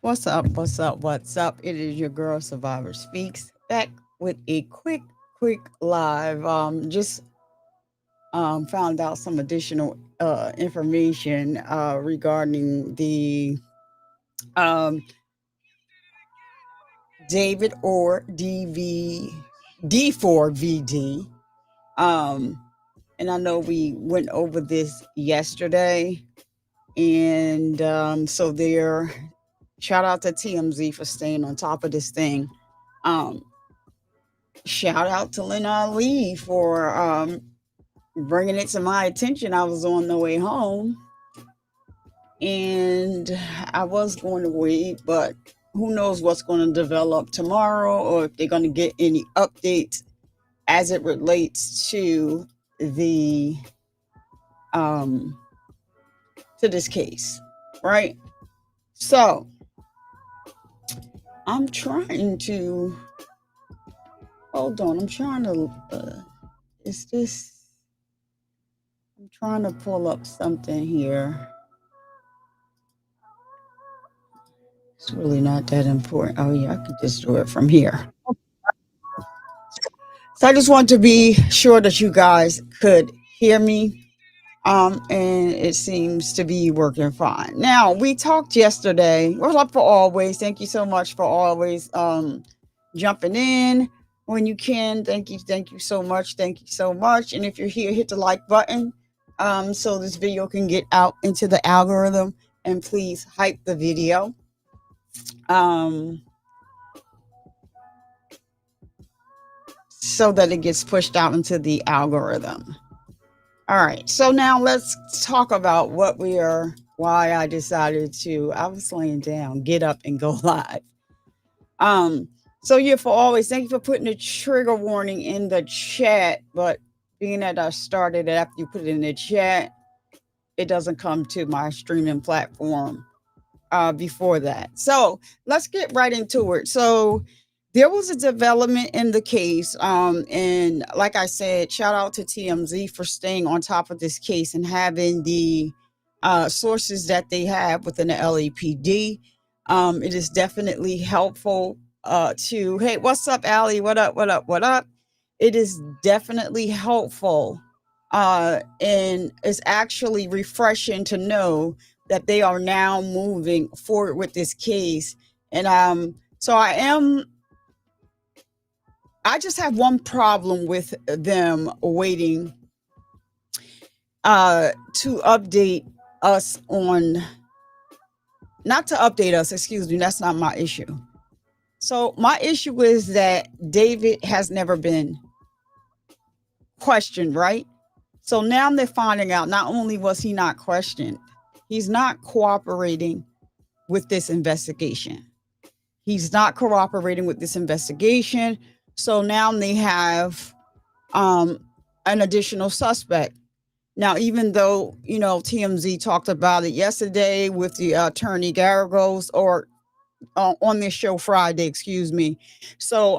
What's up? What's up? What's up? It is your girl Survivor Speaks back with a quick live. Just found out some additional information regarding the um David or D4VD. Um, and I know we went over this yesterday, and so there. Shout out to TMZ for staying on top of this thing. Um, Shout out to Lynn Ali for bringing it to my attention. I was on the way home and I was going to wait, but who knows what's going to develop tomorrow or if they're going to get any updates as it relates the um, to this case, right? So I'm trying to hold on. I'm trying to. Is this? I'm trying to pull up something here. It's really not that important. Oh yeah, I could just do it from here. So I just want to be sure that you guys could hear me. And it seems to be working fine. Now we talked yesterday. What's up for always? Thank you so much for always jumping in when you can. Thank you so much. Thank you so much. And if you're here, hit the like button so this video can get out into the algorithm. And please hype the video. Um, so that it gets pushed out into the algorithm. All right. So now let's talk about why I decided I was laying down, get up and go live. So yeah, for always, thank you for putting the trigger warning in the chat. But being that I started it after you put it in the chat, it doesn't come to my streaming platform before that. So let's get right into it. So there was a development in the case. And like I said, shout out to TMZ for staying on top of this case and having the sources that they have within the LAPD. It is definitely helpful hey, what's up, Allie? What up? What up? What up? It is definitely helpful. And it's actually refreshing to know that they are now moving forward with this case. And so I just have one problem with them waiting to update us on, not to update us, excuse me, that's not my issue. So my issue is that David has never been questioned, right? So now they're finding out not only was he not questioned, he's not cooperating with this investigation. He's not cooperating with this investigation. So now they have an additional suspect. Now, even though, TMZ talked about it yesterday with the attorney Garagos, or on this show Friday, excuse me. So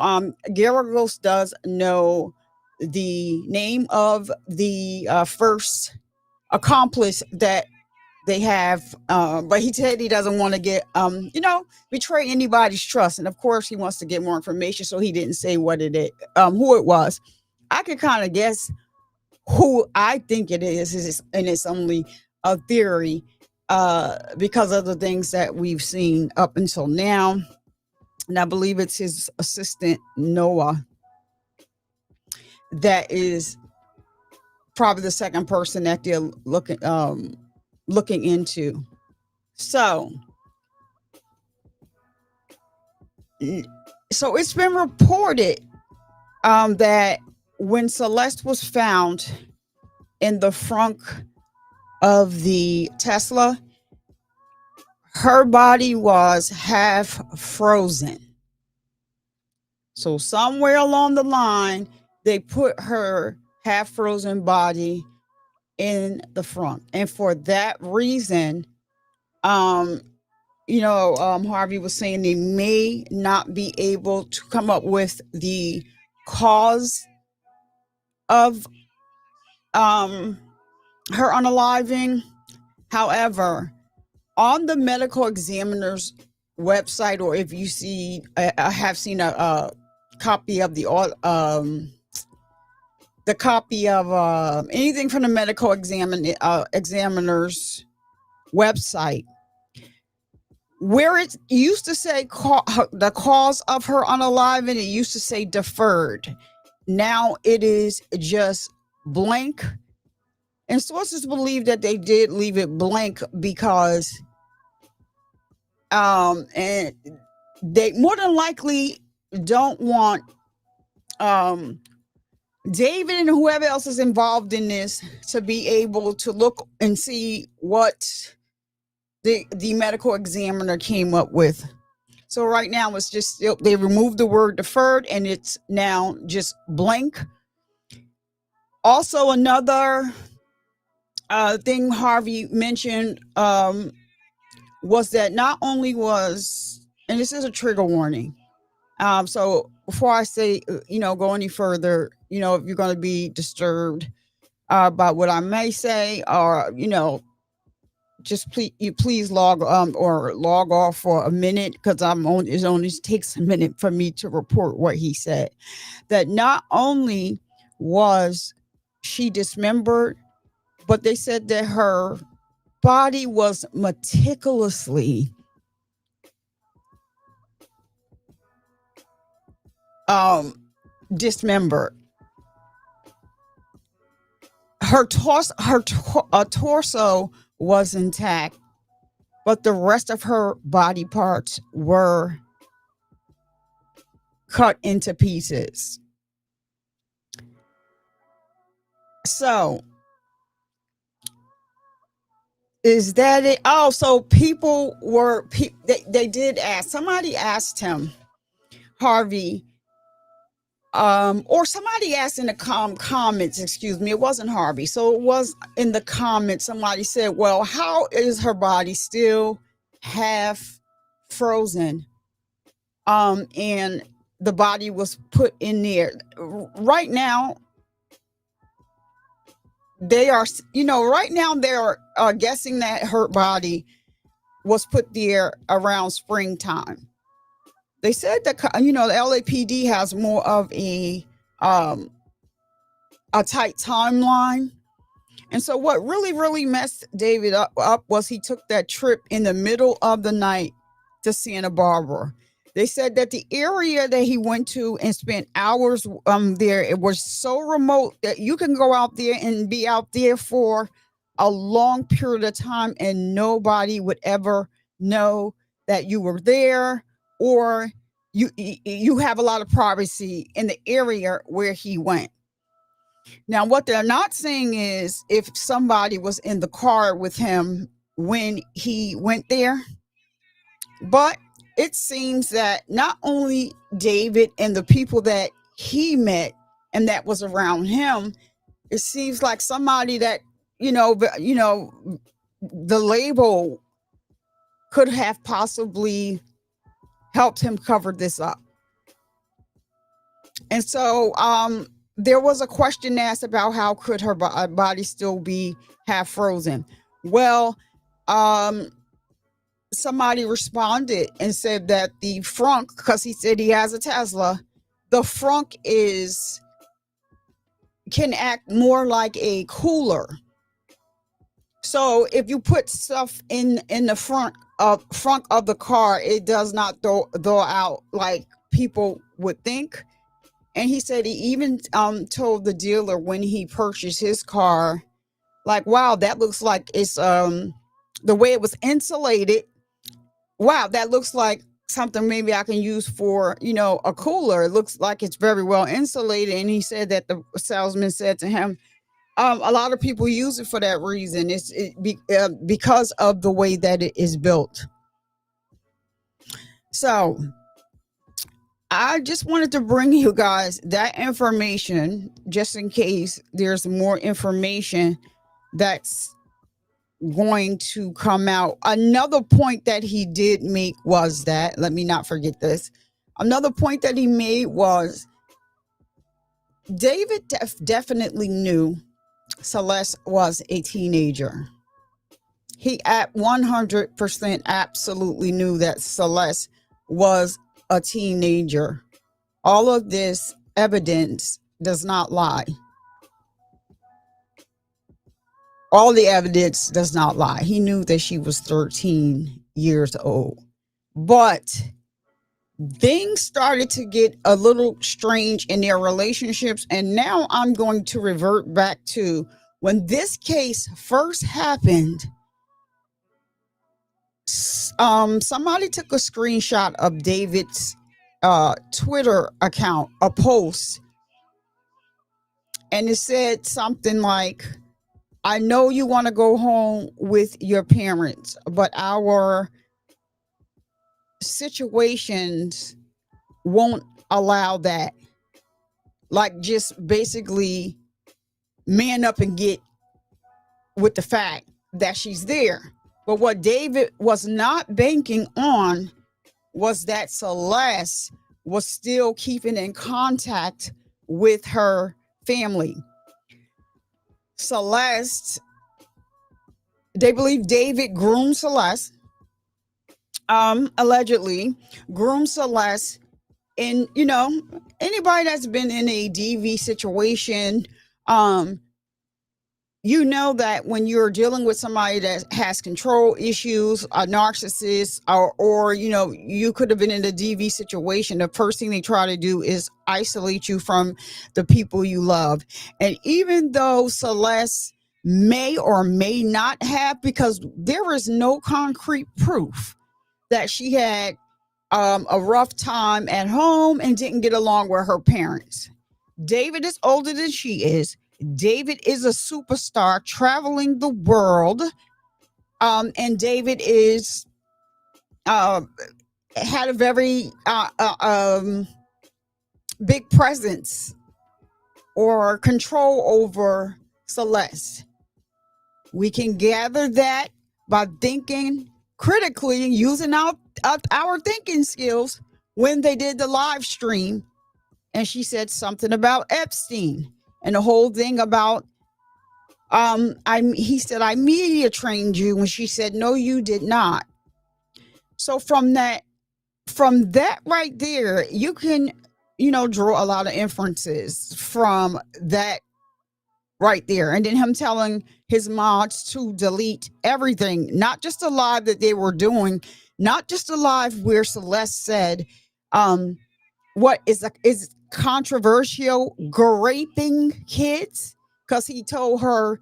Garagos does know the name of the first accomplice that they have, but he said he doesn't want to get betray anybody's trust, and of course he wants to get more information, so he didn't say who it was. I could kind of guess who I think it is, and it's only a theory because of the things that we've seen up until now, and I believe it's his assistant Noah that is probably the second person that they're looking into. So it's been reported that when Celeste was found in the front of the Tesla, her body was half frozen. So somewhere along the line, they put her half frozen body in the front. And for that reason, Harvey was saying they may not be able to come up with the cause of her unaliving. However, on the medical examiner's website, or if you see, I have seen a copy of the copy of anything from the medical examiner's website, where it used to say the cause of her unaliving, it used to say deferred. Now it is just blank. And sources believe that they did leave it blank because and they more than likely don't want David and whoever else is involved in this to be able to look and see what the medical examiner came up with. So right now it's just, they removed the word deferred and it's now just blank. Also, another thing Harvey mentioned was that not only was, and this is a trigger warning. So before I say, go any further, if you're going to be disturbed about what I may say, or, just please log off for a minute, because it only takes a minute for me to report what he said. That not only was she dismembered, but they said that her body was meticulously dismembered. Her torso was intact, but the rest of her body parts were cut into pieces. So is that it? Oh, so people were, they did ask, somebody asked him, Harvey, or somebody asked in the comments, excuse me, it wasn't Harvey. So it was in the comments, somebody said, well, how is her body still half frozen? And the body was put in there. Right now, they are, right now they're guessing that her body was put there around springtime. They said that, the LAPD has more of a tight timeline. And so what really messed David up was he took that trip in the middle of the night to Santa Barbara. They said that the area that he went to and spent hours there, it was so remote that you can go out there and be out there for a long period of time and nobody would ever know that you were there, or you have a lot of privacy in the area where he went. Now, what they're not saying is if somebody was in the car with him when he went there, but it seems that not only David and the people that he met and that was around him, it seems like somebody that, the label could have possibly helped him cover this up. And so there was a question asked about how could her body still be half frozen. Well, somebody responded and said that the frunk, because he said he has a Tesla, the frunk can act more like a cooler. So if you put stuff in the front of the car, it does not thaw out like people would think. And he said he even told the dealer when he purchased his car, like, wow, that looks like it's the way it was insulated. Wow, that looks like something maybe I can use for, a cooler. It looks like it's very well insulated. And he said that the salesman said to him, a lot of people use it for that reason. It's because of the way that it is built. So I just wanted to bring you guys that information just in case there's more information that's going to come out. Another point that he did make was that, let me not forget this. Another point that he made was David definitely knew Celeste was a teenager. He at 100% absolutely knew that Celeste was a teenager. All of this evidence does not lie. All the evidence does not lie. He knew that she was 13 years old. But things started to get a little strange in their relationships. And now I'm going to revert back to when this case first happened. Somebody took a screenshot of David's Twitter account, a post, and it said something like, I know you want to go home with your parents, but our situations won't allow that. Like, just basically man up and get with the fact that she's there. But what David was not banking on was that Celeste was still keeping in contact with her family. Celeste, they believe David groomed Celeste, allegedly groomed Celeste. And, you know, anybody that's been in a DV situation, you know that when you're dealing with somebody that has control issues, a narcissist, or you know, you could have been in a DV situation, the first thing they try to do is isolate you from the people you love. And even though Celeste may or may not have, because there is no concrete proof that she had a rough time at home and didn't get along with her parents. David is older than she is. David is a superstar traveling the world. And David is had a very big presence or control over Celeste. We can gather that by thinking critically, using our thinking skills when they did the live stream. And she said something about Epstein and the whole thing about he said, I media trained you, when she said, no, you did not. So from that right there, you can, you know, draw a lot of inferences from that right there. And then him telling his mods to delete everything, not just the live that they were doing, not just the live where Celeste said, what is controversial, raping kids, because he told her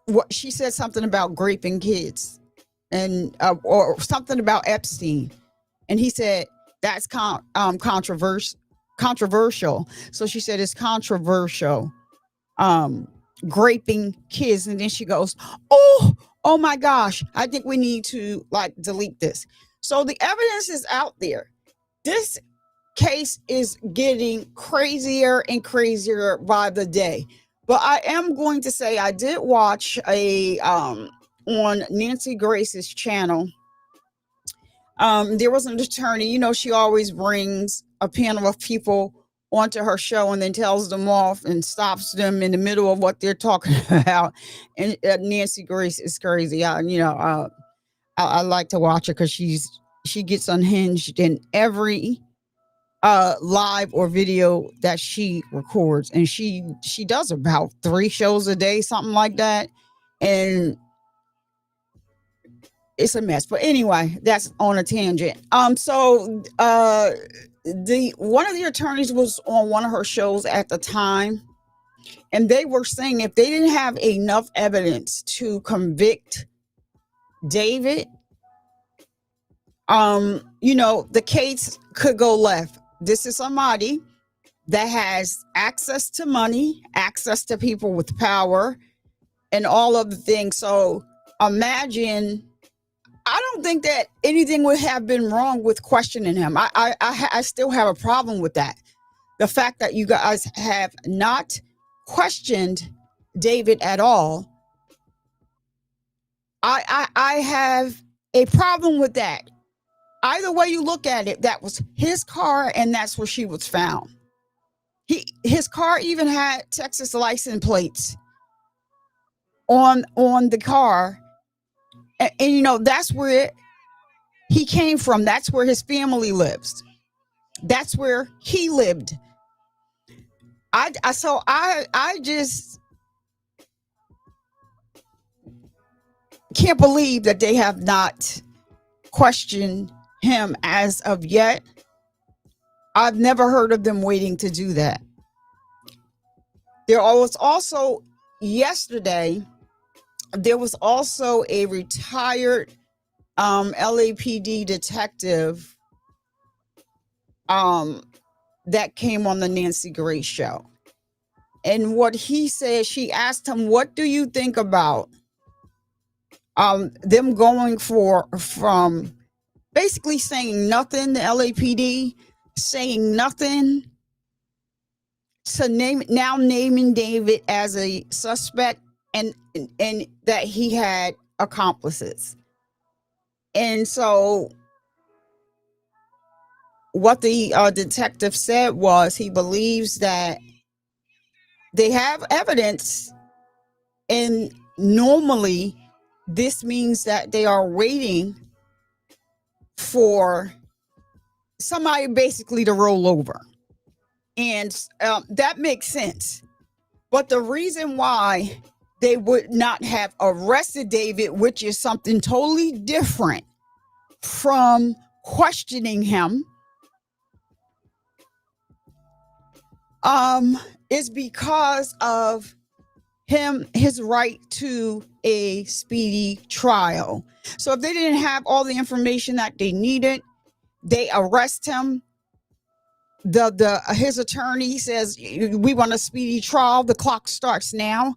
what she said, something about raping kids, and or something about Epstein, and he said that's controversial. So she said it's controversial, raping kids, and then she goes, oh my gosh, I think we need to like delete this. So the evidence is out there. This case is getting crazier and crazier by the day. But I am going to say I did watch a on Nancy Grace's channel. There was an attorney, you know, she always brings a panel of people onto her show and then tells them off and stops them in the middle of what they're talking about. And Nancy Grace is crazy. I like to watch her because she gets unhinged in every live or video that she records, and she does about 3 shows a day, something like that, and it's a mess. But anyway, that's on a tangent. So the one of the attorneys was on one of her shows at the time, and they were saying if they didn't have enough evidence to convict David, you know, the case could go left. This is somebody that has access to money, access to people with power, and all of the things. So imagine, I don't think that anything would have been wrong with questioning him. I still have a problem with that. The fact that you guys have not questioned David at all, I have a problem with that. Either way you look at it, that was his car and that's where she was found. His car even had Texas license plates on the car, and you know that's where he came from. That's where his family lives. That's where he lived. I just can't believe that they have not questioned him as of yet. I've never heard of them waiting to do that. There was also yesterday, there was also a retired LAPD detective that came on the Nancy Grace show. And what he said, she asked him, what do you think about them going from basically saying nothing, the LAPD saying nothing, to naming David as a suspect, and that he had accomplices. And so what the detective said was he believes that they have evidence, and normally this means that they are waiting for somebody basically to roll over. And that makes sense. But the reason why they would not have arrested David, which is something totally different from questioning him, is because of his right to a speedy trial. So if they didn't have all the information that they needed, they arrest him. His attorney says, we want a speedy trial, the clock starts now.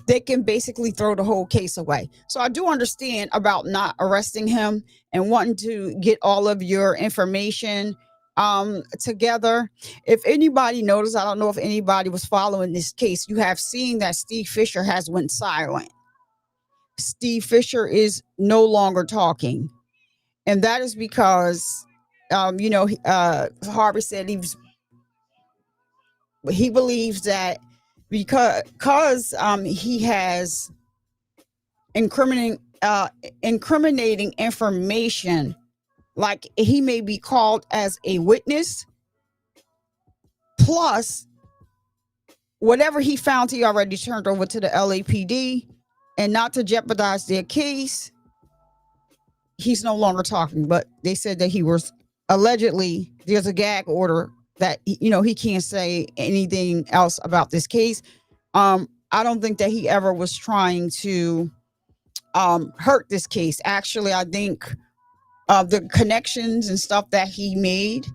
They can basically throw the whole case away. So I do understand about not arresting him and wanting to get all of your information together. If anybody noticed, I don't know if anybody was following this case, you have seen that Steve Fisher has went silent. Steve Fisher is no longer talking, and that is because Harvey said he believes that because he has incriminating information, like he may be called as a witness, plus whatever he found he already turned over to the LAPD, and not to jeopardize their case, he's no longer talking. But they said that he was allegedly, there's a gag order that he can't say anything else about this case. I don't think that he ever was trying to hurt this case. Actually, I think the connections and stuff that he made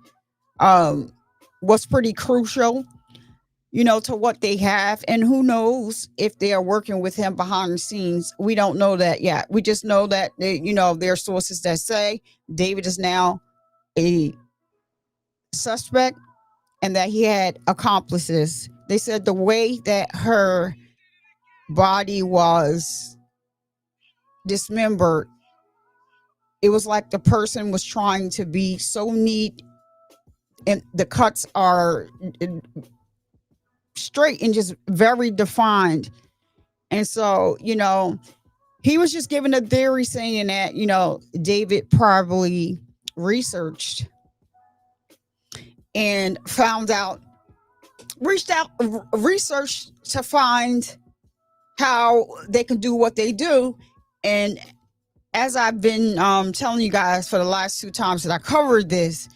was pretty crucial, to what they have. And who knows if they are working with him behind the scenes. We don't know that yet. We just know that there are sources that say David is now a suspect and that he had accomplices. They said the way that her body was dismembered, it was like the person was trying to be so neat, and the cuts are straight and just very defined. And so, he was just giving a theory saying that, David probably researched and researched to find how they can do what they do. And as I've been telling you guys for the last 2 times that I covered this,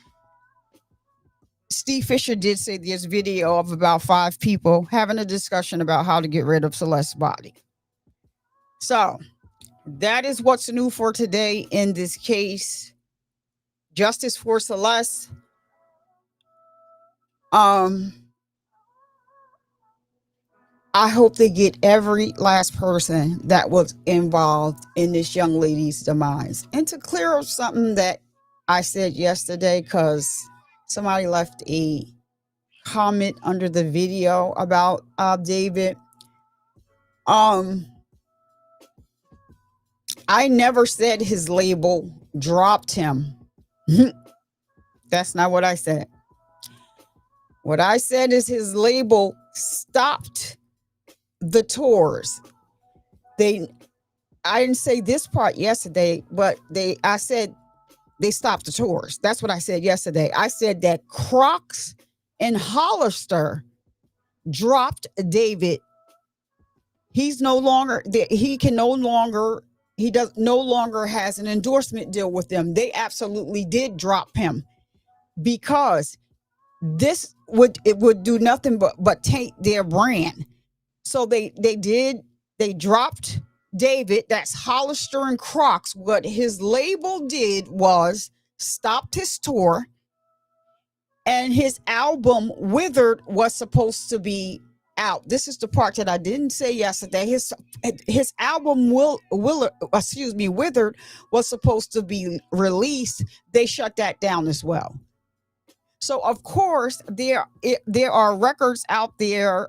Steve Fisher did say there's video of about 5 people having a discussion about how to get rid of Celeste's body. So that is what's new for today in this case. Justice for Celeste. I hope they get every last person that was involved in this young lady's demise. And to clear up something that I said yesterday, because somebody left a comment under the video about David. I never said his label dropped him. That's not what I said. What I said is his label stopped the tours. They I didn't say this part yesterday, but I said they stopped the tours. That's what I said yesterday. I said that Crocs and Hollister dropped David. He's no longer he can no longer he does no longer has an endorsement deal with them. They absolutely did drop him because this would do nothing but taint their brand. So they dropped David. That's Hollister and Crocs. What his label did was stopped his tour, and his album Withered was supposed to be out. This is the part that I didn't say yesterday. His album Withered was supposed to be released. They shut that down as well. So of course there are records out there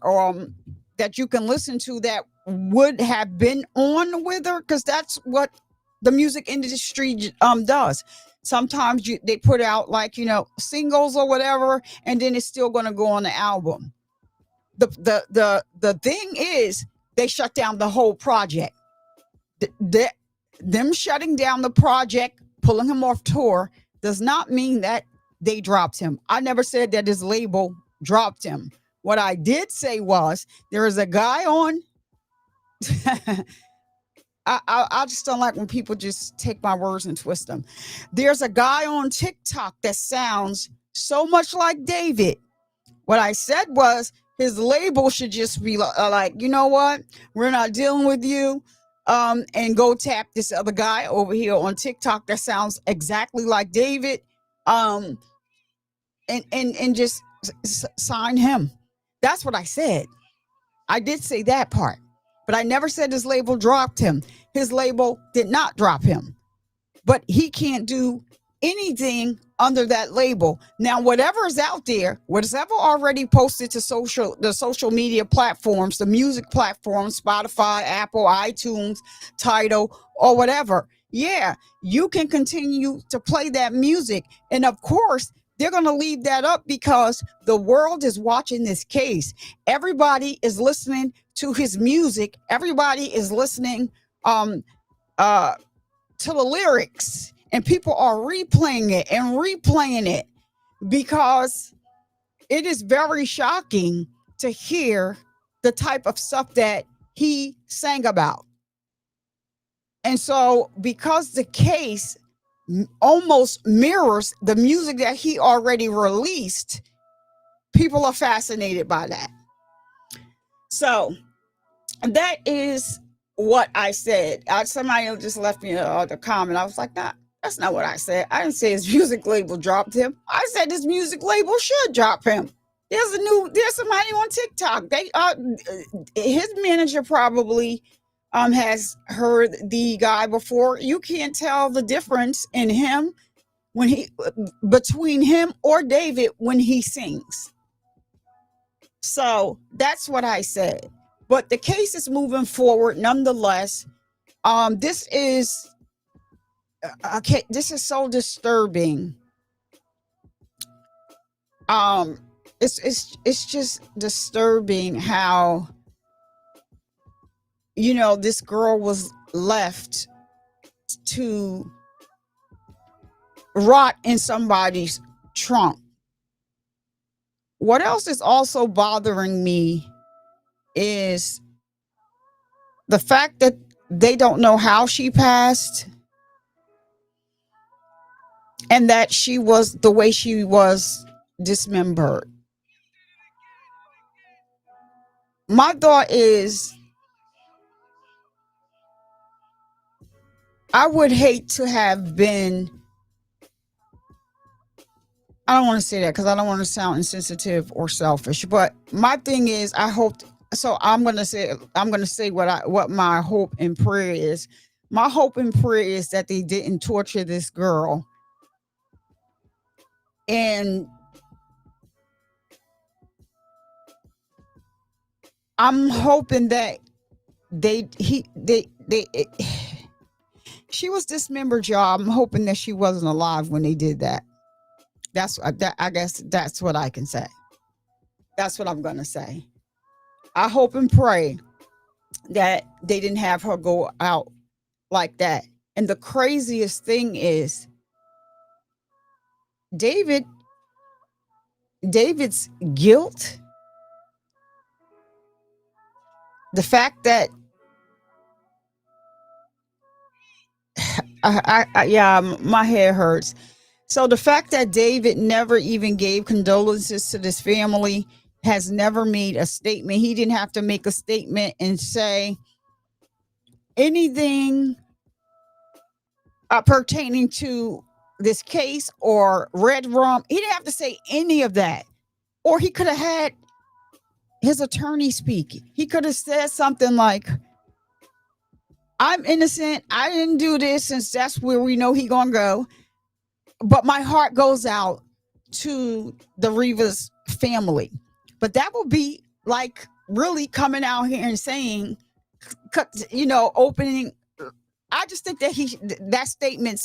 that you can listen to that would have been on Wither, because that's what the music industry does. Sometimes they put out, like, singles or whatever, and then it's still going to go on the album. The thing is, they shut down the whole project. Them shutting down the project, pulling him off tour, does not mean that they dropped him. I never said that his label dropped him. What I did say was, there is a guy on I just don't like when people just take my words and twist them. There's a guy on TikTok that sounds so much like David. What I said was, his label should just be like, you know what? We're not dealing with you. And go tap this other guy over here on TikTok that sounds exactly like David. And just sign him. That's what I said. I did say that part, but I never said his label dropped him. His label did not drop him, but he can't do anything under that label. Now, whatever is out there, whatever already posted to the social media platforms, the music platforms, Spotify, Apple, iTunes, Tidal, or whatever, yeah, you can continue to play that music. And of course, they're going to leave that up because the world is watching this case. Everybody is listening to his music. Everybody is listening to the lyrics, and people are replaying it because it is very shocking to hear the type of stuff that he sang about. And so, because the case almost mirrors the music that he already released, people are fascinated by that. So that is what I said. Somebody just left me a comment. I was like, nah, that's not what I said. I didn't say his music label dropped him. I said his music label should drop him. There's somebody on TikTok. His manager probably has heard the guy before. You can't tell the difference in him between him or David when he sings. So that's what I said. But the case is moving forward nonetheless. This is so disturbing. It's just disturbing how, this girl was left to rot in somebody's trunk. What else is also bothering me is the fact that they don't know how she passed, and that she was the way she was dismembered. My thought is, I would hate to have been, I don't want to say that because I don't want to sound insensitive or selfish, but my thing is, I'm going to say what my hope and prayer is. My hope and prayer is that they didn't torture this girl, and I'm hoping that she was dismembered, y'all. I'm hoping that she wasn't alive when they did that. I guess that's what I can say. That's what I'm going to say. I hope and pray that they didn't have her go out like that. And the craziest thing is David, David's guilt, the fact that yeah, my head hurts. So the fact that David never even gave condolences to this family, has never made a statement. He didn't have to make a statement and say anything pertaining to this case or red rum. He didn't have to say any of that. Or he could have had his attorney speak. He could have said something like, I'm innocent. I didn't do this, since that's where we know he gonna go. But my heart goes out to the Rivas family. But that will be like really coming out here and saying, opening. I just think that that statement,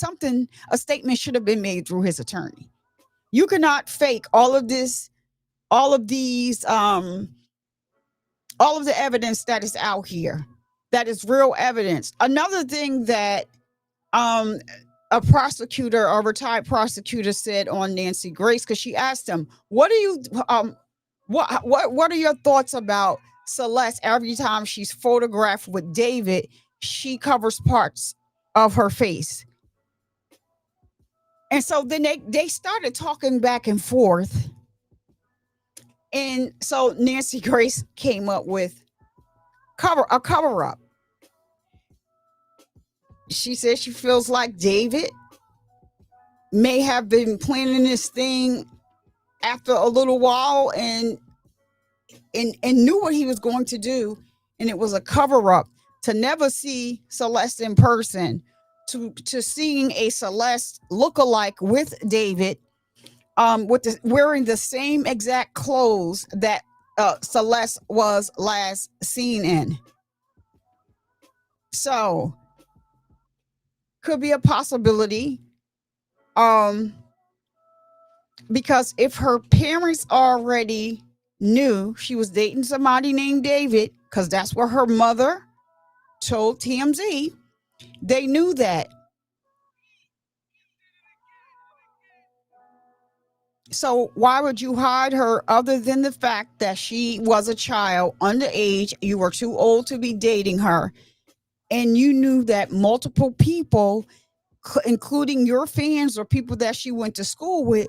a statement should have been made through his attorney. You cannot fake all of this, all of these, all of the evidence that is out here. That is real evidence. Another thing that a prosecutor, a retired prosecutor, said on Nancy Grace, because she asked him, what are your thoughts about Celeste? Every time she's photographed with David, she covers parts of her face. And so then they started talking back and forth. And so Nancy Grace came up with a cover up. She said she feels like David may have been planning this thing after a little while and knew what he was going to do, and it was a cover up to never see Celeste in person, to seeing a Celeste look-alike with David, wearing the same exact clothes that Celeste was last seen in. So could be a possibility. Because if her parents already knew she was dating somebody named David, because that's what her mother told TMZ, they knew that. So why would you hide her, other than the fact that she was a child, underage, you were too old to be dating her, and you knew that multiple people, including your fans or people that she went to school with,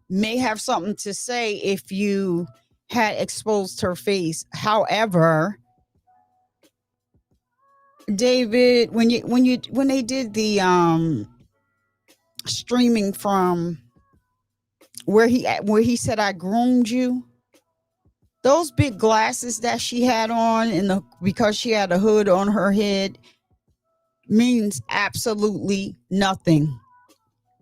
may have something to say if you had exposed her face. However, David, when they did the streaming from where he said, I groomed you, those big glasses that she had on, because she had a hood on her head, means absolutely nothing.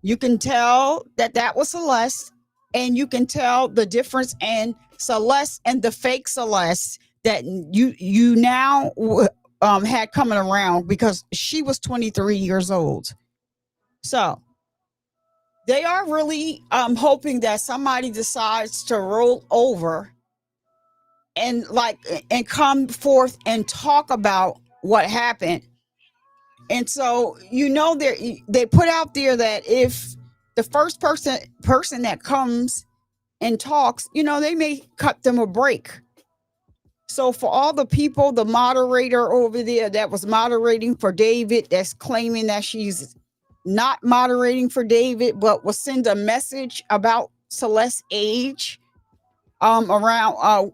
You can tell that was Celeste, and you can tell the difference in Celeste and the fake Celeste that you now had coming around, because she was 23 years old. So they are really hoping that somebody decides to roll over and come forth and talk about what happened. And so, they put out there that if the first person that comes and talks, they may cut them a break. So for all the people, the moderator over there that was moderating for David, that's claiming that she's not moderating for David, but will send a message about Celeste's age around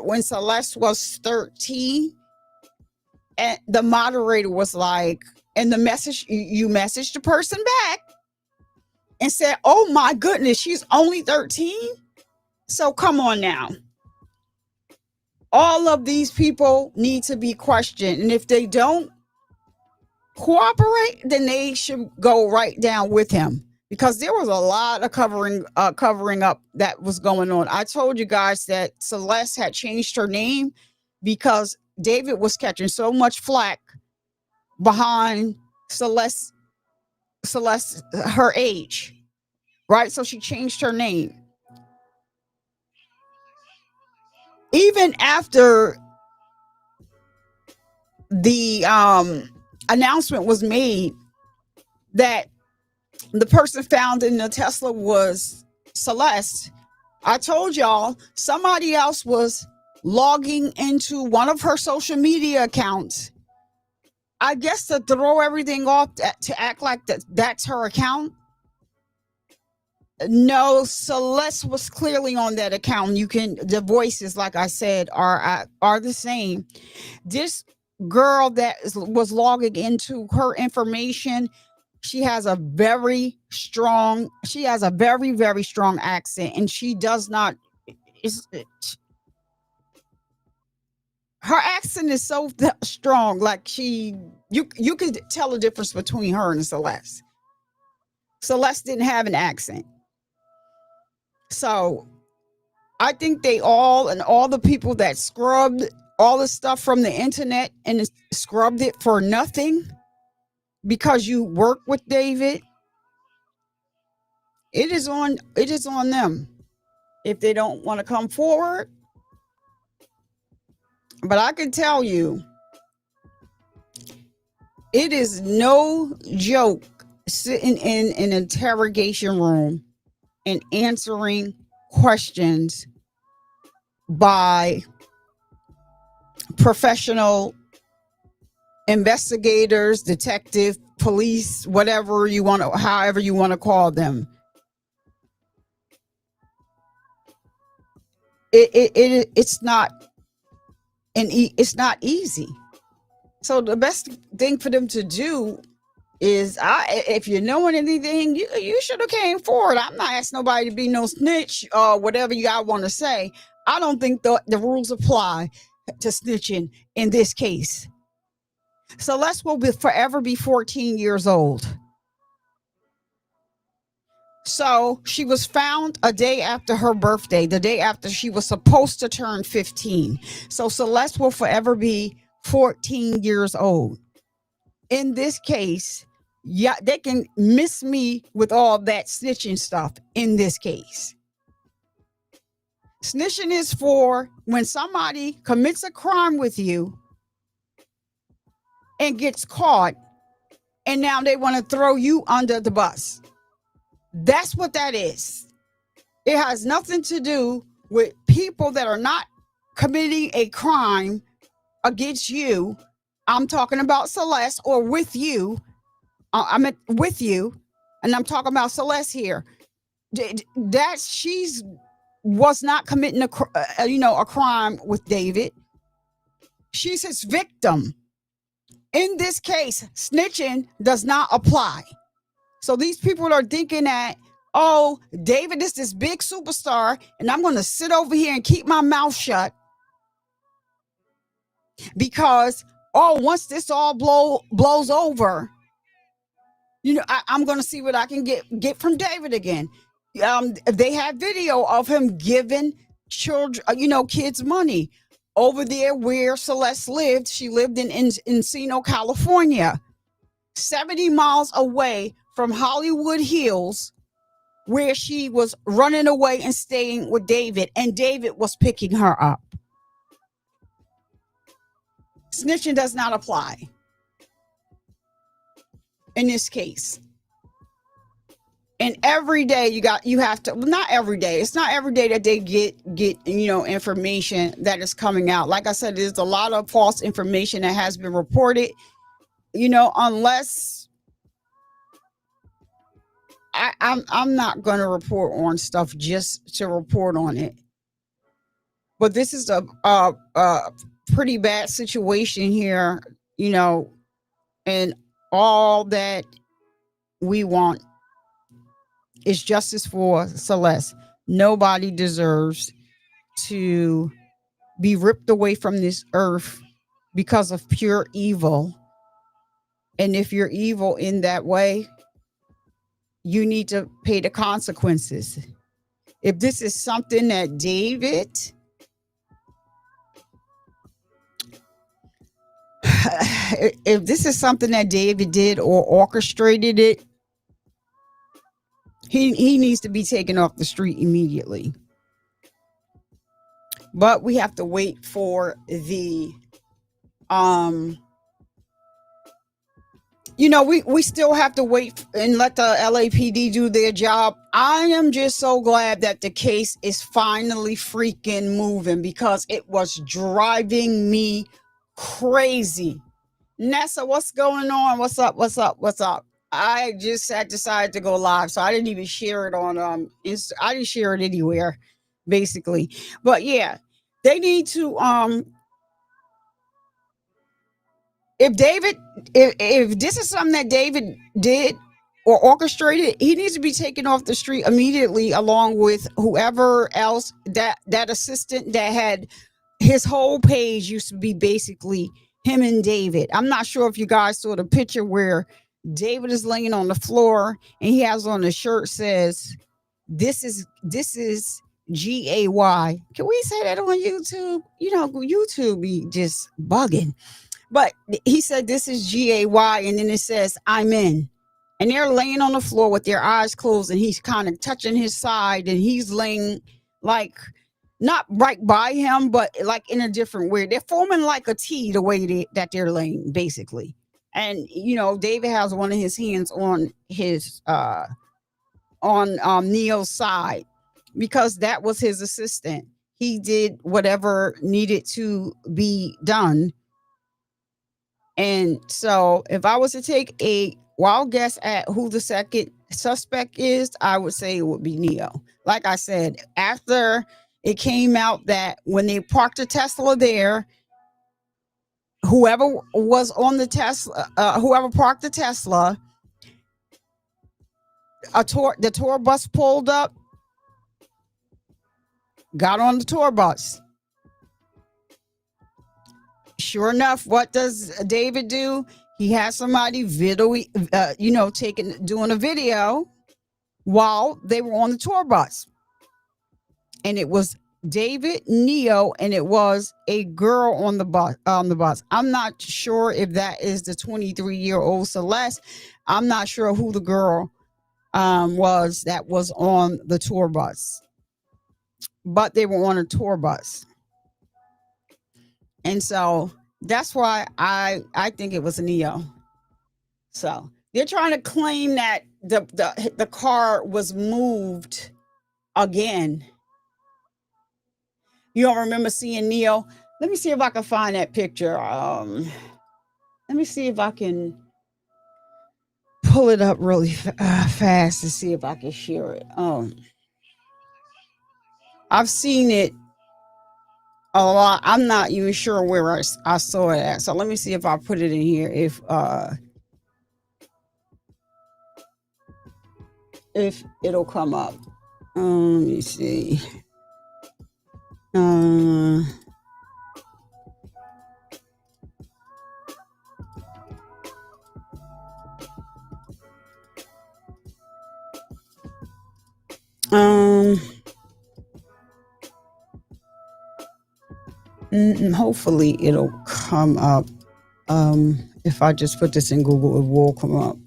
when Celeste was 13. And the moderator was like, and the message, you messaged the person back and said, oh my goodness, she's only 13. So come on now. All of these people need to be questioned. And if they don't cooperate, then they should go right down with him, because there was a lot of covering up that was going on. I told you guys that Celeste had changed her name because David was catching so much flack behind Celeste, her age, right? So she changed her name. even after the announcement was made that the person found in the Tesla was Celeste, I told y'all somebody else was logging into one of her social media accounts, I guess, to throw everything off, to act like that's her account. No, Celeste was clearly on that account. The voices, like I said, are the same. This girl that was logging into her information, she has a very, very strong accent, and she does not, her accent is so strong, like you could tell the difference between her and Celeste. Celeste didn't have an accent. So I think all the people that scrubbed all the stuff from the internet and scrubbed it for nothing because you work with David, it is on them if they don't want to come forward. But I can tell you, it is no joke sitting in an interrogation room and answering questions by professional investigators, detective, police, however you want to call them. It's not easy. So the best thing for them to do is, if you know anything, you should have came forward. I'm not asking nobody to be no snitch or whatever you all want to say. I don't think the rules apply to snitching in this case. Celeste will forever be 14 years old. So she was found a day after her birthday, the day after she was supposed to turn 15. So Celeste will forever be 14 years old. In this case, yeah, they can miss me with all that snitching stuff in this case. Snitching is for when somebody commits a crime with you and gets caught, and now they want to throw you under the bus. That's what that is. It has nothing to do with people that are not committing a crime against you. I'm talking about Celeste, or with you. I'm with you, and I'm talking about Celeste here. That she's was not committing a crime with David. She's his victim. In this case, snitching does not apply. So these people are thinking that, oh, David is this big superstar, and I'm going to sit over here and keep my mouth shut because, once this all blows over, I'm going to see what I can get from David again. They have video of him giving children, kids money over there where Celeste lived. She lived in Encino, California, 70 miles away from Hollywood Hills, where she was running away and staying with David, and David was picking her up. Snitching does not apply in this case. And every day you have to, not every day. It's not every day that they get information that is coming out. Like I said, there's a lot of false information that has been reported, unless I'm not going to report on stuff just to report on it. But this is a pretty bad situation here, and all that we want is justice for Celeste. Nobody deserves to be ripped away from this earth because of pure evil. And if you're evil in that way, you need to pay the consequences. If this is something that David did or orchestrated it, he needs to be taken off the street immediately. but we have to wait for the we still have to wait and let the LAPD do their job. I am just so glad that the case is finally freaking moving, because it was driving me crazy. Nessa, what's going on? What's up? What's up? What's up? I just had decided to go live, so I didn't even share it on I didn't share it anywhere, basically. But yeah, they need to if this is something that David did or orchestrated, he needs to be taken off the street immediately, along with whoever else, that assistant that had his whole page used to be basically him and David. I'm not sure if you guys saw the picture where David is laying on the floor and he has on a shirt says, this is GAY. Can we say that on YouTube? YouTube be just bugging. But he said, this is GAY. And then it says, I'm in. And they're laying on the floor with their eyes closed. And he's kind of touching his side. And he's laying like not right by him, but like in a different way. They're forming like a T the way that they're laying, basically. And, David has one of his hands on his, on Neo's side, because that was his assistant. He did whatever needed to be done. And so if I was to take a wild guess at who the second suspect is, I would say it would be Neo. Like I said, after it came out that when they parked the Tesla there, whoever was on the Tesla, whoever parked the Tesla, the tour bus pulled up, got on the tour bus. Sure enough, what does David do? He has somebody doing a video while they were on the tour bus. And it was David, Neo, and it was a girl on the bus. I'm not sure if that is the 23-year-old Celeste. I'm not sure who the girl was that was on the tour bus. But they were on a tour bus. And so that's why I think it was a Neo. So they're trying to claim that the car was moved again. You don't remember seeing Neo? Let me see if I can find that picture. Let me see if I can pull it up really fast to see if I can share it. I've seen it a lot. I'm not even sure where I saw it at. So let me see if I put it in here. If it'll come up. Let me see. Hopefully it'll come up. If I just put this in Google, it will come up.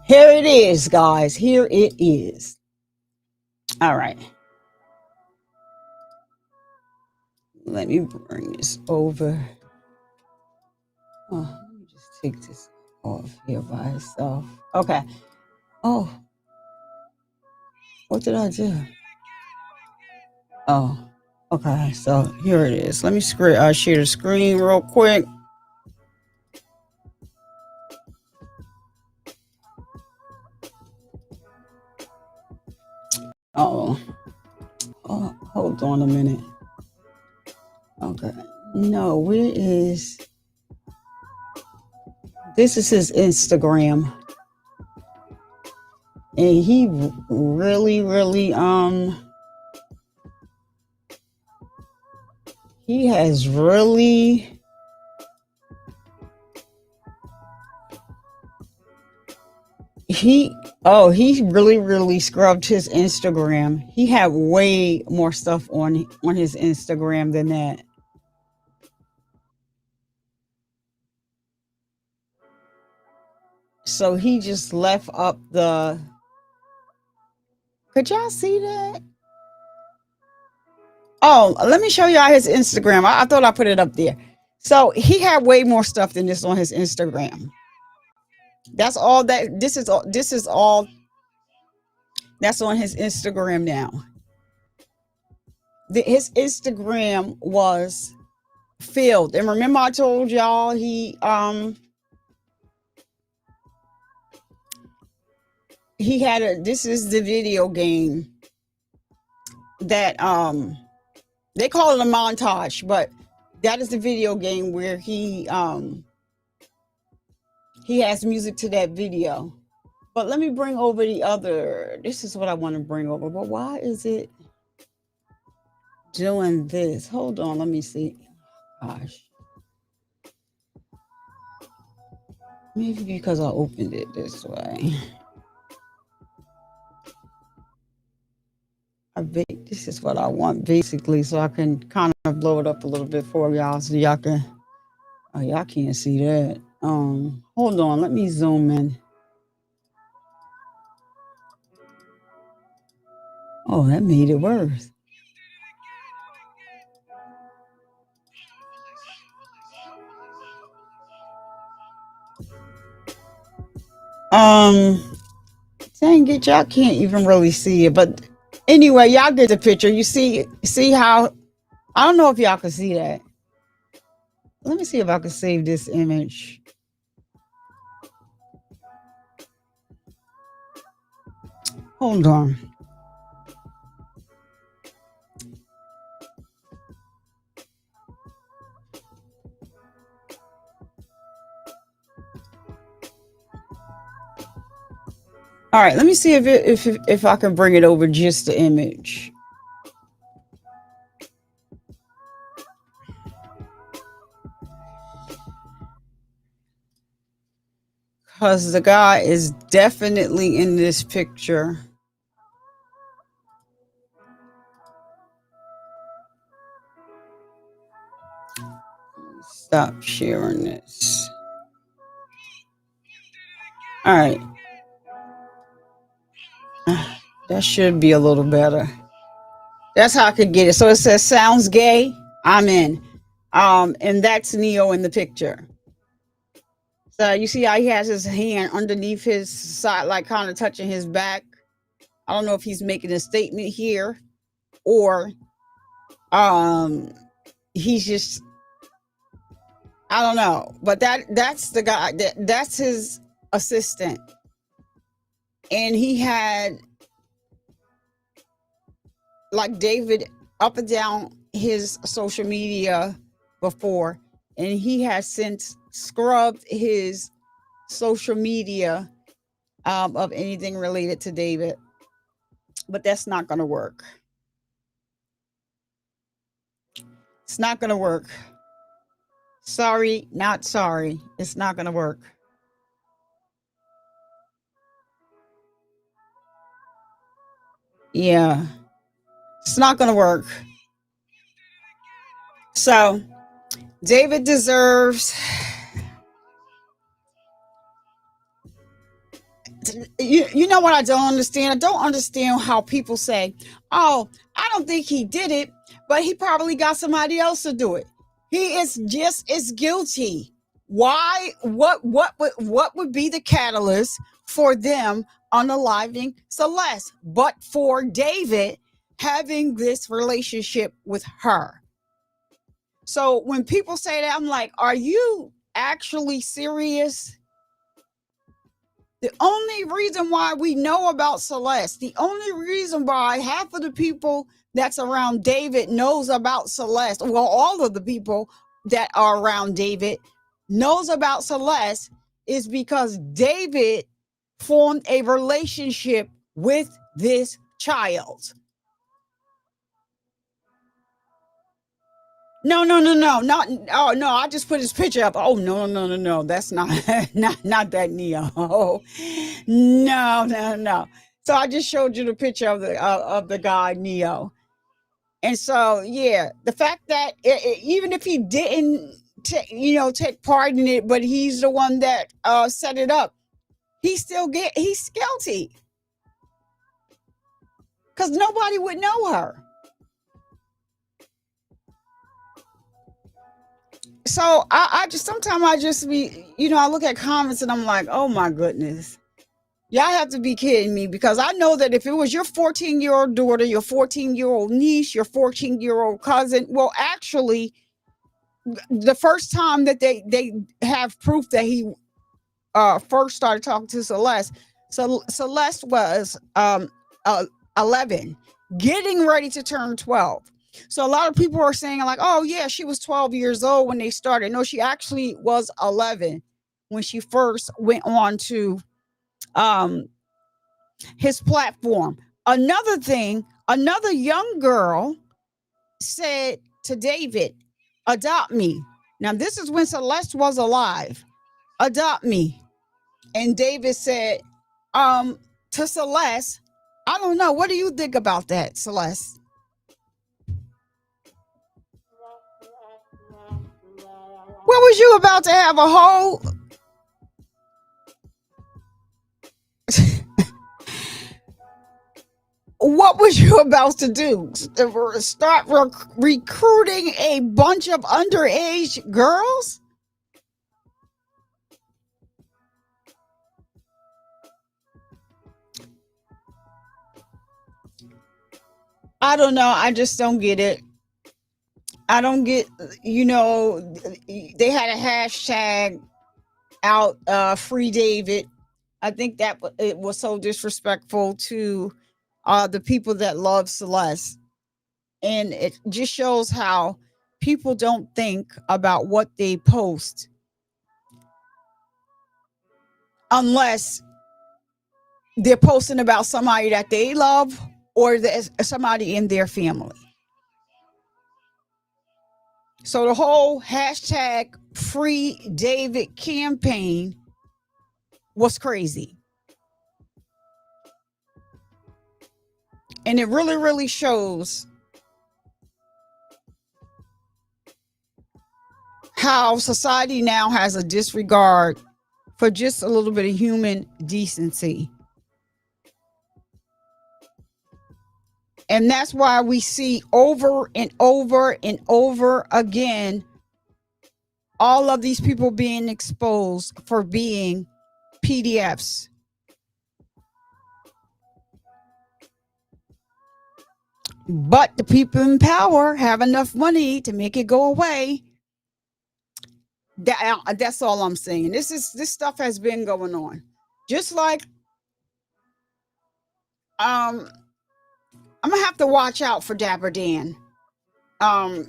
Here it is, guys. Here it is. All right. Let me bring this over. Oh, let me just take this off here by itself. Okay. Oh, what did I do? Oh, okay. So here it is. Let me share the screen real quick. Oh, hold on a minute. Okay. No, where is... This is his Instagram. And he really, he has really... He really scrubbed his Instagram. He had way more stuff on his Instagram than that. So he just left up the Could y'all see that? Oh, let me show y'all his Instagram. I thought I put it up there. So he had way more stuff than this on his Instagram. That's all that this is all that's on his Instagram now. His Instagram was filled. And remember I told y'all he had this is the video game that they call it a montage, but that is the video game where he has music to that video. But let me bring over this is what I want to bring over. But why is it doing this? Hold on, let me see. Gosh. Maybe because I opened it this way. This is what I want basically, so I can kind of blow it up a little bit for y'all so y'all can, oh, y'all can't see that. Hold on, let me zoom in. Oh, that made it worse. Dang it, y'all can't even really see it, but anyway, y'all get the picture. You see how, I don't know if y'all can see that. Let me see if I can save this image. Hold on. All right, let me see if I can bring it over just the image. Because the guy is definitely in this picture. Stop sharing this. All right. That should be a little better. That's how I could get it. So it says, sounds gay, I'm in. And that's Neo in the picture. So you see how he has his hand underneath his side, like kind of touching his back. I don't know if he's making a statement here or he's just, I don't know. But that's the guy, that's his assistant. And he had like David up and down his social media before, and he has since scrubbed his social media of anything related to David. But that's not going to work. It's not going to work. Sorry, not sorry. It's not going to work. Yeah. It's not going to work. So, David deserves, you know what I don't understand? I don't understand how people say, oh, I don't think he did it, but he probably got somebody else to do it. He is just as guilty. Why? What would be the catalyst for them unaliving Celeste, but for David having this relationship with her? So when people say that, I'm like, are you actually serious? The only reason why we know about Celeste, the only reason why half of the people that's around David knows about Celeste, well, all of the people that are around David knows about Celeste is because David formed a relationship with this child. No, not, oh no, I just put his picture up. Oh no, that's not not that Neo. No. So I just showed you the picture of the guy Neo. And so yeah, the fact that even if he didn't take part in it, but he's the one that set it up, he's guilty. because nobody would know her. So I just sometimes I just be, I look at comments and I'm like, oh my goodness. Y'all have to be kidding me, because I know that if it was your 14-year-old daughter, your 14-year-old niece, your 14-year-old cousin, well, actually, the first time that they have proof that he first started talking to Celeste, so Celeste was 11, getting ready to turn 12. So a lot of people are saying like, oh yeah, she was 12 years old when they started. No, she actually was 11 when she first went on to his platform. Another thing, another young girl said to David, adopt me. Now, this is when Celeste was alive. Adopt me. And David said, to Celeste, I don't know. What do you think about that, Celeste? What was you about to have a whole what was you about to do? Start recruiting a bunch of underage girls? I don't know. I just don't get it. I don't get, they had a hashtag out, free David. I think that it was so disrespectful to the people that love Celeste. And it just shows how people don't think about what they post unless they're posting about somebody that they love or somebody in their family. So the whole hashtag free David campaign was crazy. And it really, really shows how society now has a disregard for just a little bit of human decency. And that's why we see over and over and over again all of these people being exposed for being PDFs. But the people in power have enough money to make it go away. That's all I'm saying. This stuff has been going on. Just like I'm gonna have to watch out for Dapper Dan. I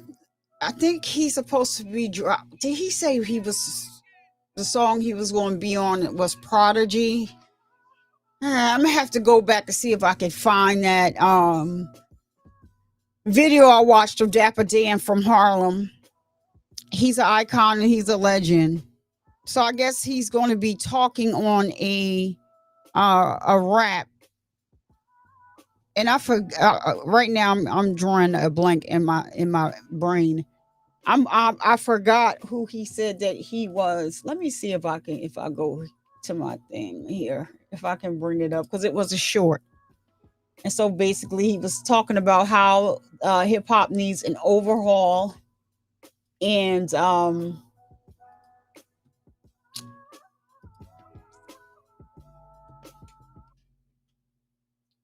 think he's supposed to be dropped. Did he say the song he was going to be on was Prodigy? I'm gonna have to go back to see if I can find that video I watched of Dapper Dan from Harlem. He's an icon and he's a legend. So I guess he's going to be talking on a rap. And I forgot right now. I'm drawing a blank in my brain. I forgot who he said that he was. Let me see if I go to my thing here, if I can bring it up, because it was a short. And so basically he was talking about how hip hop needs an overhaul, and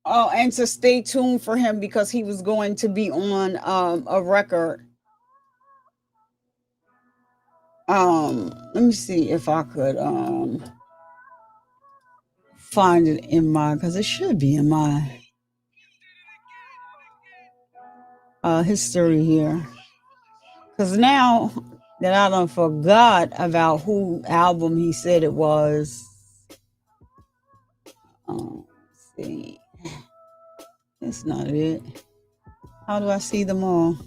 and to stay tuned for him because he was going to be on a record. Let me see if I could find it in my, because it should be in my history here. Because now that I done forgot about who album he said it was. Let's see. That's not it. How do I see them all?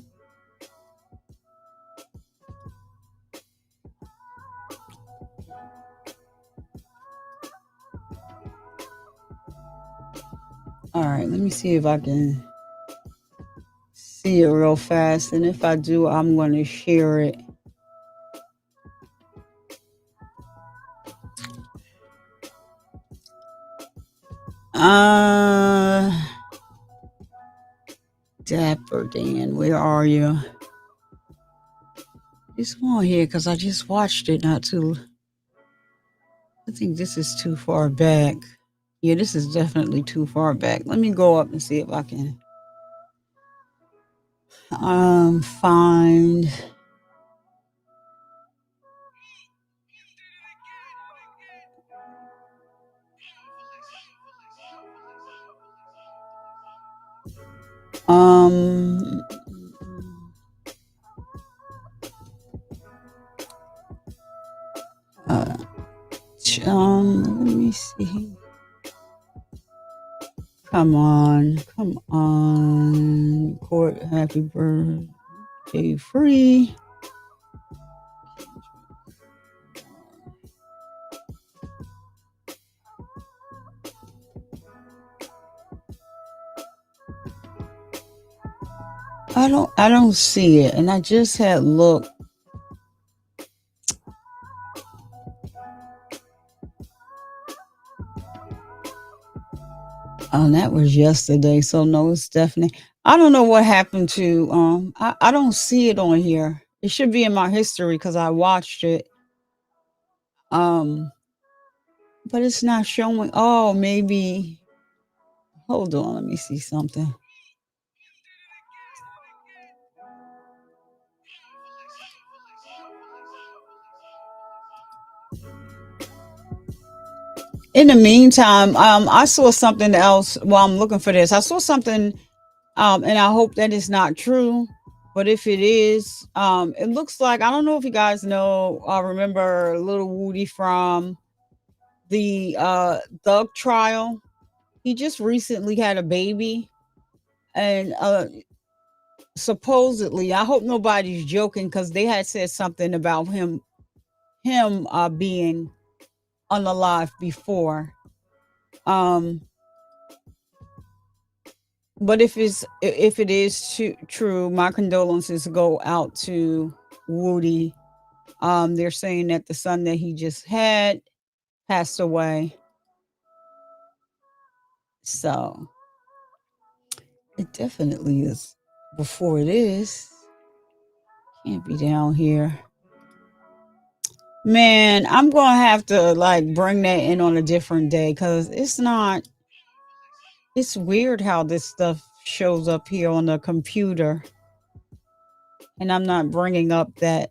All right, let me see if I can see it real fast. And if I do, I'm going to share it. Dapper Dan, where are you? Just on here because I just watched it not too. I think this is too far back. Yeah, this is definitely too far back. Let me go up and see if I can find. Um, let me see. Come on. Court, happy birthday, free. I don't see it, and I just had looked. Oh, that was yesterday. So no, it's definitely. I don't know what happened to. I don't see it on here. It should be in my history because I watched it. But it's not showing. Oh, maybe. Hold on, let me see something. In the meantime, I saw something else while I'm looking for this. I saw something, and I hope that is not true. But if it is, it looks like I don't know if you guys know. Remember little Woody from the Thug trial? He just recently had a baby, and supposedly, I hope nobody's joking because they had said something about him being unalive before. But if it is true, my condolences go out to Woody. They're saying that the son that he just had passed away. So it definitely is before it is. Can't be down here. Man, I'm gonna have to like bring that in on a different day because it's not. It's weird how this stuff shows up here on the computer, and I'm not bringing up that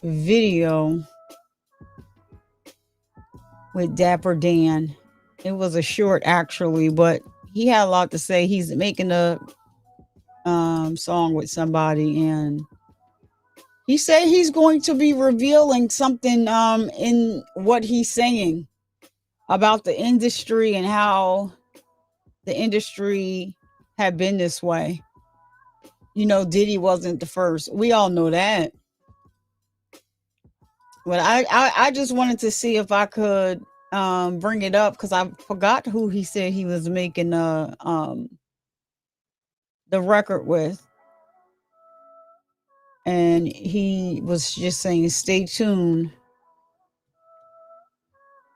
video with Dapper Dan. It was a short actually, but he had a lot to say. He's making a song with somebody, and he said he's going to be revealing something in what he's saying about the industry and how the industry had been this way. You know, Diddy wasn't the first. We all know that. But I just wanted to see if I could bring it up because I forgot who he said he was making the record with. And he was just saying, stay tuned.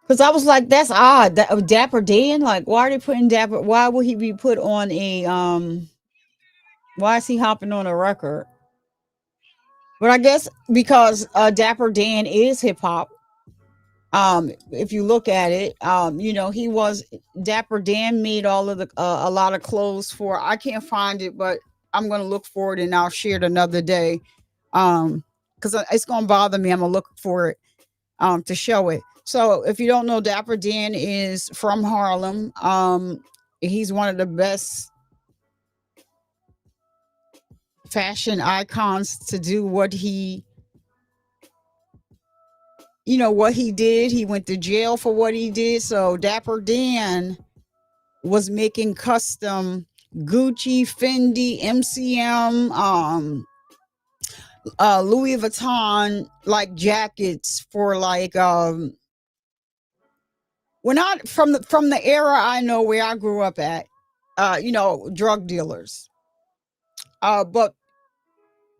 Because I was like, that's odd. That Dapper Dan, like, why are they putting Dapper? Why would he be put on a why is he hopping on a record? But I guess because Dapper Dan is hip hop. If you look at it, you know, he was Dapper Dan made all of the a lot of clothes for. I can't find it, but I'm gonna look for it and I'll share it another day. Because it's gonna bother me. I'm gonna look for it to show it. So if you don't know, Dapper Dan is from Harlem. He's one of the best fashion icons to do what he what he did. He went to jail for what he did. So Dapper Dan was making custom Gucci, Fendi, MCM, Louis Vuitton like jackets for like we're not from the era I know where I grew up at, drug dealers. But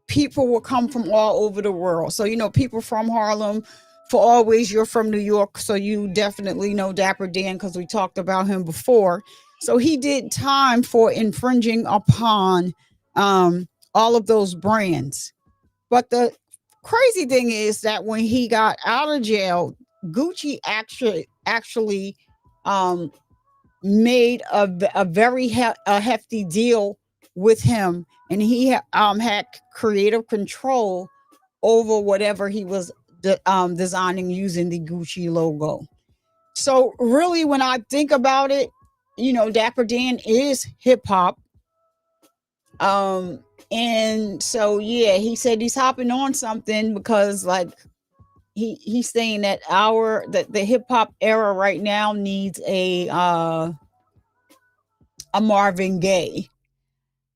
people will come from all over the world. So, people from Harlem. For always, you're from New York, so you definitely know Dapper Dan because we talked about him before. So he did time for infringing upon all of those brands. But the crazy thing is that when he got out of jail, Gucci actually um, made a very a hefty deal with him, and he had creative control over whatever he was designing using the Gucci logo. So really, when I think about it, Dapper Dan is hip hop. And so yeah, he said he's hopping on something because like he's saying that the hip hop era right now needs a Marvin Gaye.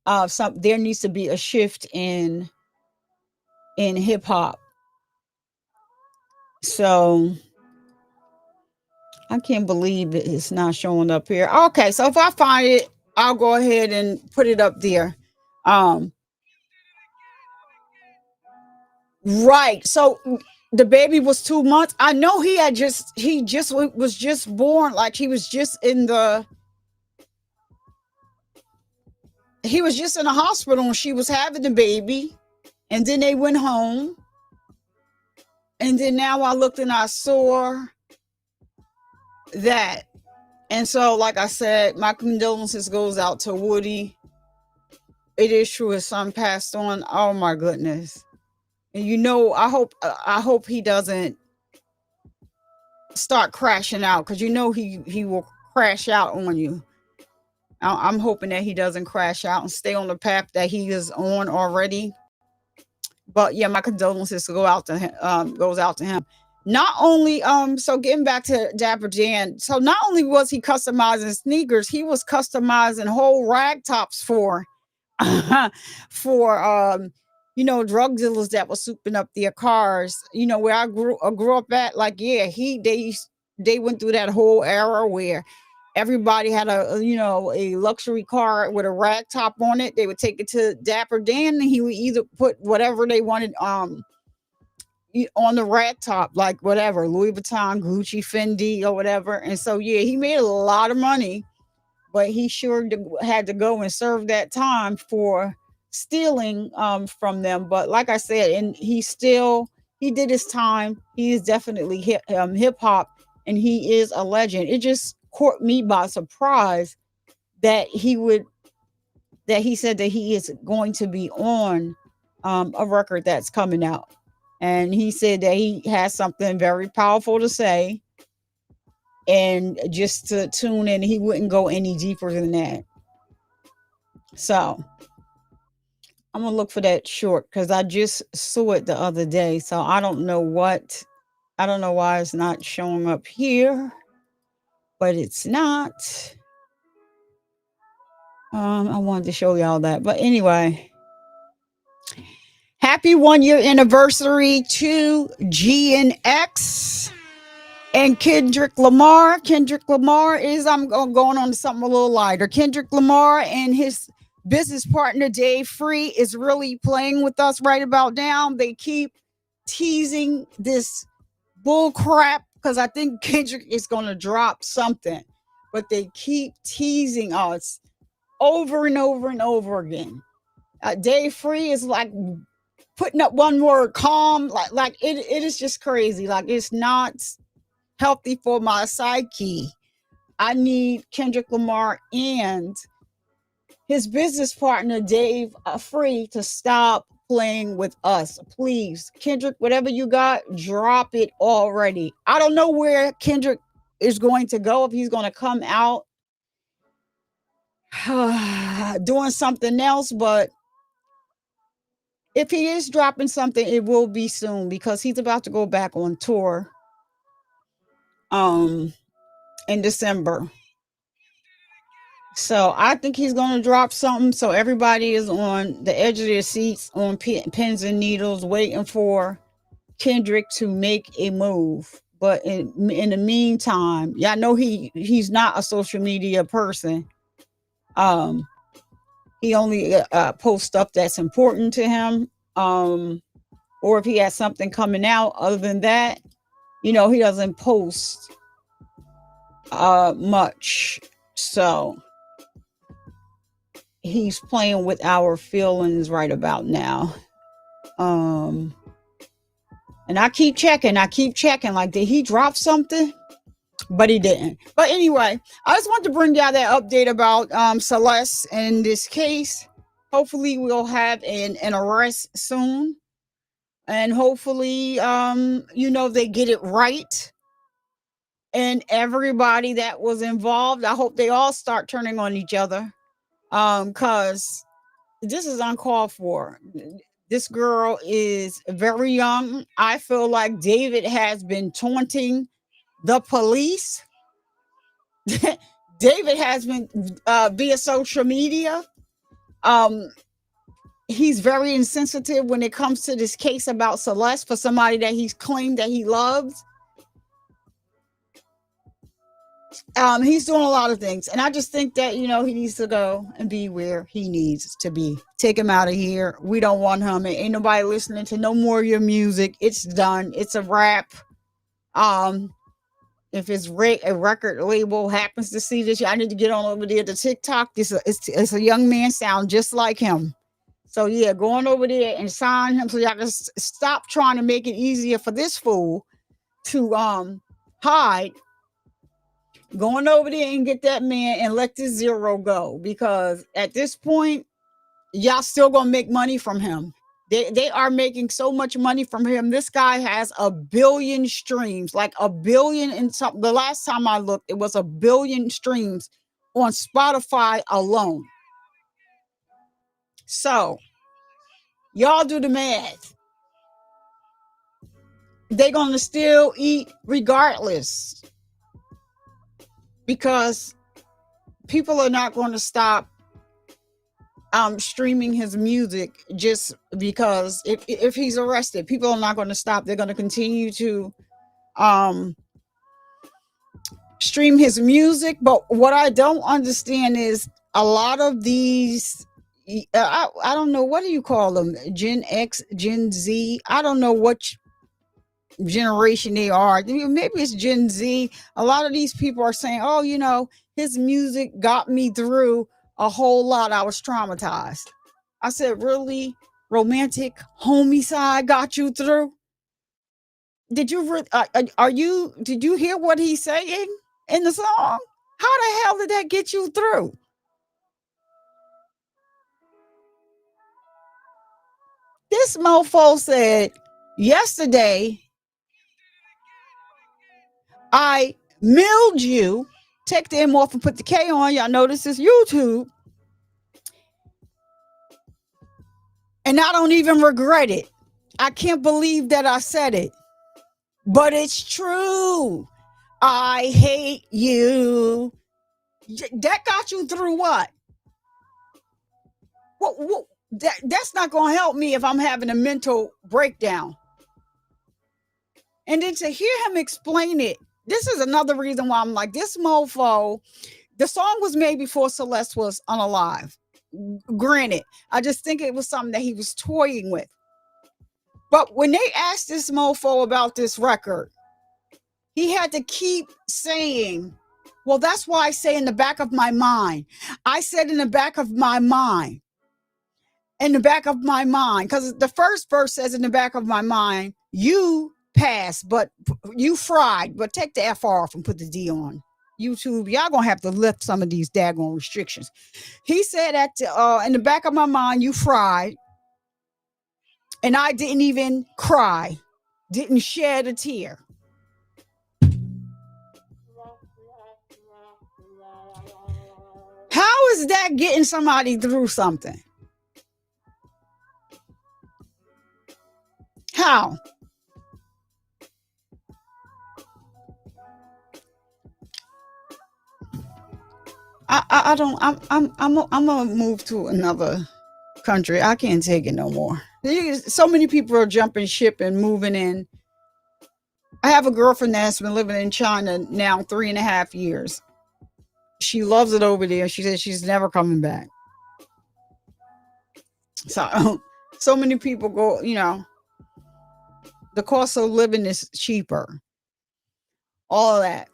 There needs to be a shift in hip hop. So I can't believe it's not showing up here. Okay, so if I find it, I'll go ahead and put it up there. Right. So the baby was 2 months. I know he was just born. Like he was just in the hospital when she was having the baby, and then they went home. And then now I looked and I saw that. And so, like I said, my condolences goes out to Woody. It is true his son passed on. Oh my goodness. And I hope he doesn't start crashing out, because he will crash out on you. I'm hoping that he doesn't crash out and stay on the path that he is on already. But yeah, my condolences goes out to him. Not only so getting back to Dapper Dan, so not only was he customizing sneakers, he was customizing whole rag tops for drug dealers that were souping up their cars. Where I grew up at, like, yeah, they went through that whole era where everybody had a luxury car with a rag top on it. They would take it to Dapper Dan, and he would either put whatever they wanted on the rag top, like whatever, Louis Vuitton, Gucci, Fendi, or whatever. And so yeah, he made a lot of money, but he sure had to go and serve that time for stealing from them. But like I said, and he did his time. He is definitely hip hop, and he is a legend. It just caught me by surprise that he said that he is going to be on a record that's coming out. And he said that he has something very powerful to say, and just to tune in, he wouldn't go any deeper than that. So I'm gonna look for that short, because I just saw it the other day. So I don't know why it's not showing up here, but it's not. I wanted to show y'all that, but anyway, happy 1-year anniversary to GNX and Kendrick Lamar. Kendrick Lamar is, I'm going on to something a little lighter. Kendrick Lamar and his business partner D4VD is really playing with us right about now. They keep teasing this bull crap, because I think Kendrick is going to drop something, but they keep teasing us over and over and over again. D4VD is like putting up one word, calm, like it is just crazy. Like, it's not healthy for my psyche. I need Kendrick Lamar and his business partner D4VD to stop playing with us, please. Kendrick, whatever you got, drop it already. I don't know where Kendrick is going to go, if he's going to come out doing something else, but if he is dropping something, it will be soon, because he's about to go back on tour in December. So I think he's going to drop something. So everybody is on the edge of their seats, on pins and needles, waiting for Kendrick to make a move. But in the meantime, yeah, I know he's not a social media person. He only posts stuff that's important to him. Or if he has something coming out. Other than that, he doesn't post much. So he's playing with our feelings right about now. And I keep checking. Like, did he drop something? But he didn't. But anyway, I just want to bring y'all that update about Celeste in this case. Hopefully we'll have an arrest soon. And hopefully they get it right. And everybody that was involved, I hope they all start turning on each other. Because this is uncalled for. This girl is very young. I feel like David has been taunting the police. David has been via social media. He's very insensitive when it comes to this case about Celeste, for somebody that he's claimed that he loves. He's doing a lot of things, and I just think that he needs to go and be where he needs to be. Take him out of here. We don't want him. Ain't nobody listening to no more of your music. It's done. It's a wrap. If his a record label happens to see this, I need to get on over there to TikTok. It's a young man, sound just like him. So yeah, going over there and sign him so y'all can stop trying to make it easier for this fool to hide. Going over there and get that man and let this zero go, because at this point, y'all still gonna make money from him. They are making so much money from him. This guy has 1 billion streams, like 1 billion and something. The last time I looked, it was 1 billion streams on Spotify alone. So y'all do the math. They're gonna still eat regardless, because people are not going to stop streaming his music just because if he's arrested. People are not going to stop. They're going to continue to stream his music. But what I don't understand is a lot of these I don't know, what do you call them, Gen X, Gen Z, I don't know what generation they are. Maybe it's Gen Z. A lot of these people are saying, oh, his music got me through a whole lot. I was traumatized. I said, really? Romantic homicide got you through? Did you did you hear what he's saying in the song? How the hell did that get you through? This mofo said yesterday, I milled you. Take the M off and put the K on. Y'all know this is YouTube. And I don't even regret it. I can't believe that I said it. But it's true. I hate you. That got you through what? What that's not going to help me if I'm having a mental breakdown. And then to hear him explain it, this is another reason why I'm like, this mofo, the song was made before Celeste was unalive. Granted, I just think it was something that he was toying with. But when they asked this mofo about this record, he had to keep saying, well, that's why I say in the back of my mind. I said in the back of my mind. In the back of my mind. Because the first verse says in the back of my mind, you passed, but you fried. But take the F off and put the D on. YouTube, y'all gonna have to lift some of these daggone restrictions. He said that in the back of my mind, you fried. And I didn't even cry. Didn't shed a tear. How is that getting somebody through something? How? I don't. I'm gonna move to another country. I can't take it no more. So many people are jumping ship and moving in. I have a girlfriend that's been living in China now 3.5 years. She loves it over there. She says she's never coming back. So many people go, the cost of living is cheaper. All of that.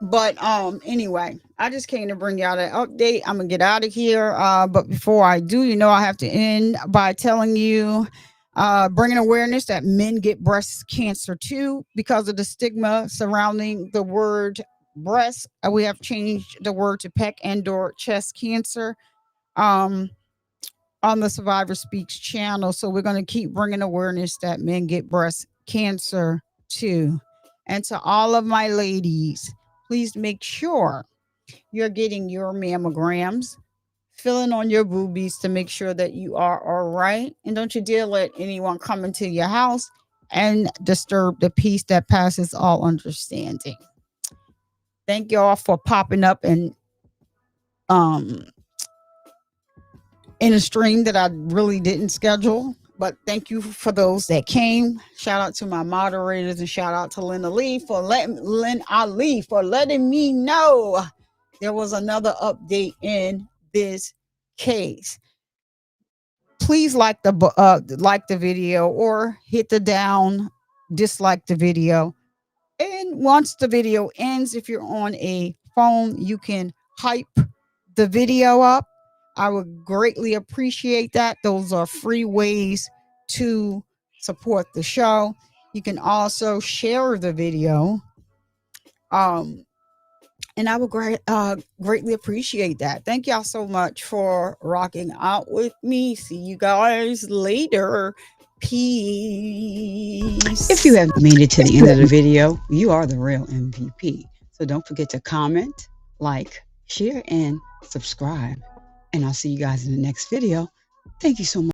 But anyway, I just came to bring y'all that update. I'm gonna get out of here. But before I do, I have to end by telling you, bringing awareness that men get breast cancer too because of the stigma surrounding the word breast. We have changed the word to peck and/or chest cancer. Um, on the Survivor Speaks channel. So we're going to keep bringing awareness that men get breast cancer too. And to all of my ladies, please make sure you're getting your mammograms, filling on your boobies to make sure that you are all right. And don't you dare let anyone come into your house and disturb the peace that passes all understanding. Thank y'all for popping up and um in a stream that I really didn't schedule. But thank you for those that came. Shout out to my moderators and shout out to Lynn Ali for letting me know there was another update in this case. Please like the video or hit the down, dislike the video. And once the video ends, if you're on a phone, you can hype the video up. I would greatly appreciate that. Those are free ways to support the show. You can also share the video. And I would greatly appreciate that. Thank y'all so much for rocking out with me. See you guys later. Peace. If you have made it to the end of the video, you are the real MVP. So don't forget to comment, like, share, and subscribe. And I'll see you guys in the next video. Thank you so much.